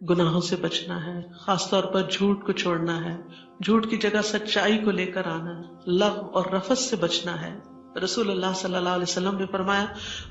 گناہوں سے بچنا ہے، خاص طور پر جھوٹ کو چھوڑنا ہے، جھوٹ کی جگہ سچائی کو لے کر آنا ہے، لغو اور رفث سے بچنا ہے۔ رسول اللہ صلی اللہ علیہ وسلم نے فرمایا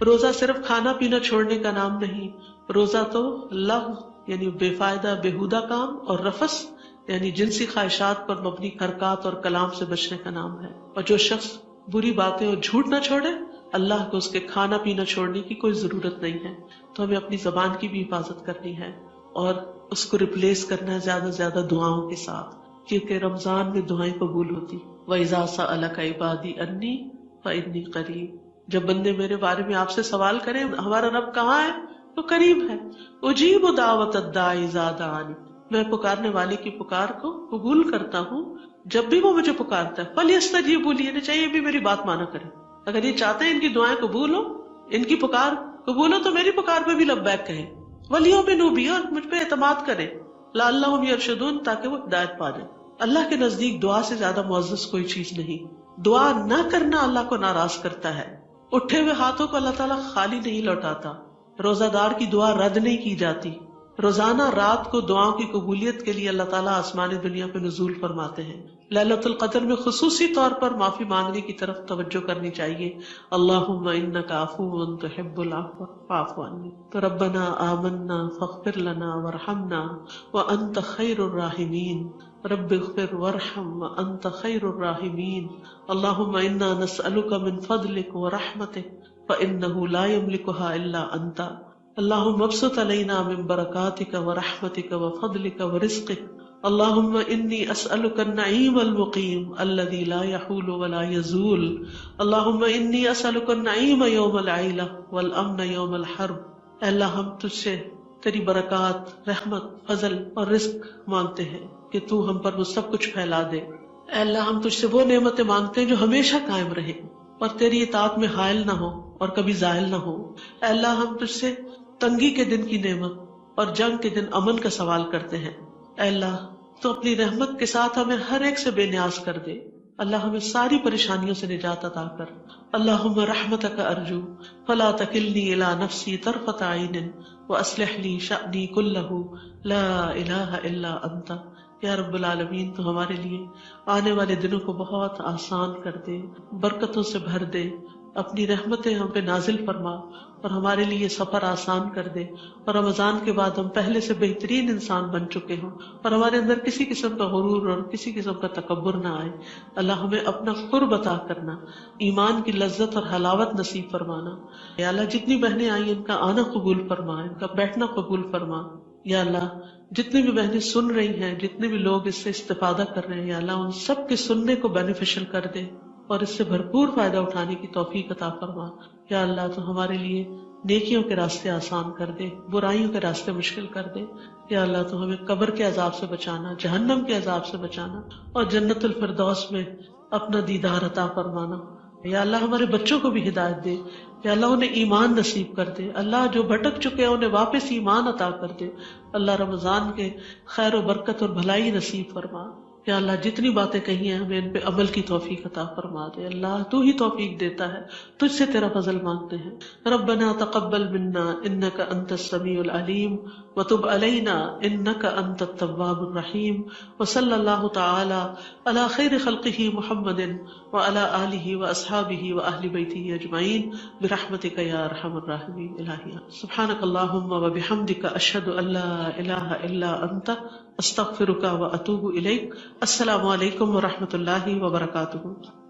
روزہ صرف کھانا پینا چھوڑنے کا نام نہیں، روزہ تو لغو یعنی بے فائدہ بیہودہ کام اور رفث یعنی جنسی خواہشات پر مبنی حرکات اور کلام سے بچنے کا نام ہے۔ اور جو شخص بری باتیں اور جھوٹ نہ چھوڑے اللہ کو اس کے کھانا پینا چھوڑنے کی کوئی ضرورت نہیں ہے۔ تو ہمیں اپنی زبان کی بھی حفاظت کرنی ہے اور اس کو ریپلیس کرنا ہے زیادہ سے زیادہ دعاؤں کے ساتھ، کیونکہ رمضان میں دعائیں قبول ہوتی۔ وَإِذَا سَأَلَكَ عِبَادِي أَنِّي فَإِنِّي قَرِيبٌ، جب بندے میرے بارے میں آپ سے سوال کریں ہمارا رب کہاں ہے، تو قریب ہے۔ اجیب دعوت الداعی اذا دعانی، میں پکارنے والے کی پکار کو قبول کرتا ہوں جب بھی وہ مجھے پکارتا ہے۔ فَلْيَسْتَجِيبُوا لِي، یعنی چاہیے بھی میری بات مانا کریں۔ اگر یہ چاہتے ہیں ان کی دعائیں قبول ہو، ان کی پکار قبول ہو، تو میری پکار پہ بھی لبیک کہیں۔ وَلْيُؤْمِنُوا بِي، اور مجھ پہ اعتماد کریں۔ لَعَلَّهُمْ يَرْشُدُونَ، تاکہ وہ ہدایت پا جائیں۔ اللہ کے نزدیک دعا سے زیادہ معزز کوئی چیز نہیں۔ دعا نہ کرنا اللہ کو ناراض کرتا ہے۔ اٹھے ہوئے ہاتھوں کو اللہ تعالیٰ خالی نہیں لوٹاتا۔ روزہ دار کی دعا رد نہیں کی جاتی۔ روزانہ رات کو دعاؤں کی قبولیت کے لیے اللہ تعالیٰ آسمان دنیا پہ نزول فرماتے ہیں۔ ليلۃ القدر میں خصوصی طور پر معافی مانگنے کی طرف توجہ کرنی چاہیے۔ اللہم انک عفو تحب العفو فاعف عنی، تو ربنا آمنا فاغفر لنا وارحمنا وانت خیر الراحمین، رب اغفر وارحم وانت خیر الراحمین، اللہم انا نسألک من فضلک ورحمتک فانہ لا یملکها الا انت، اللہم ابسط علینا من برکاتک ورحمتک وفضلک ورزقک، اللہم انی اسألک النعیم المقیم الذی لا یحول ولا یزول، اللہم انی اسألک النعیم یوم العیلہ والامن یوم الحرب۔ اے اللہ ہم تجھ سے تیری برکات، رحمت، فضل اور رزق مانگتے ہیں کہ تو ہم پر وہ سب کچھ پھیلا دے۔ اے اللہ ہم تجھ سے وہ نعمتیں مانگتے ہیں جو ہمیشہ قائم رہے اور تیری اطاعت میں حائل نہ ہو اور کبھی زائل نہ ہو۔ اے اللہ ہم تجھ سے تنگی کے دن کی نعمت اور جنگ کے دن امن کا سوال کرتے ہیں۔ اے اللہ تو اپنی رحمت کے ساتھ ہمیں ہر ایک سے بے نیاز کر دے۔ اللہ ہمیں ساری پریشانیوں سے نجات عطا کر۔ اللہم رحمتک ارجو فلا تکلنی الی نفسی طرفۃ عین واصلح لی شأنی کلہ لا الہ الا انت۔ یا رب العالمین تو ہمارے لیے آنے والے دنوں کو بہت آسان کر دے، برکتوں سے بھر دے، اپنی رحمتیں ہم پہ نازل فرما اور ہمارے لیے سفر آسان کر دے، اور رمضان کے بعد ہم پہلے سے بہترین انسان بن چکے ہوں اور ہمارے اندر کسی قسم کا غرور اور کسی قسم کا تکبر نہ آئے۔ اللہ ہمیں اپنا قرب عطا کرنا، ایمان کی لذت اور حلاوت نصیب فرمانا۔ یا اللہ جتنی بہنیں آئی ان کا آنا قبول فرما، ان کا بیٹھنا قبول فرما۔ یا اللہ جتنی بھی بہنیں سن رہی ہیں، جتنے بھی لوگ اس سے استفادہ کر رہے ہیں، یا اللہ ان سب کے سننے کو بینیفیشل کر دے اور اس سے بھرپور فائدہ اٹھانے کی توفیق عطا فرما۔ یا اللہ تو ہمارے لیے نیکیوں کے راستے آسان کر دے، برائیوں کے راستے مشکل کر دے۔ یا اللہ تو ہمیں قبر کے عذاب سے بچانا، جہنم کے عذاب سے بچانا اور جنت الفردوس میں اپنا دیدار عطا فرمانا۔ یا اللہ ہمارے بچوں کو بھی ہدایت دے، یا اللہ انہیں ایمان نصیب کر دے، اللہ جو بھٹک چکے ہیں انہیں واپس ایمان عطا کر دے، اللہ رمضان کے خیر و برکت اور بھلائی نصیب فرما۔ یا اللہ جتنی باتیں کہی ہیں ہمیں ان پہ عمل کی توفیق عطا فرما دے۔ اللہ تو ہی توفیق دیتا ہے، تجھ سے تیرا فضل مانگتے ہیں۔ ربنا تقبل منا انک انت السمیع العلیم وتب علینا انک انت التواب الرحیم، وصلی اللہ تعالی علی خیر خلقہ محمد وعلی آلہ واصحابہ واہل بیتہ اجمعین برحمتک یا ارحم الراحمین۔ الہی سبحانک اللہم وبحمدک اشہد ان لا الہ الا انت استغفرک واتوب الیک۔ السلام علیکم ورحمۃ اللہ وبرکاتہ۔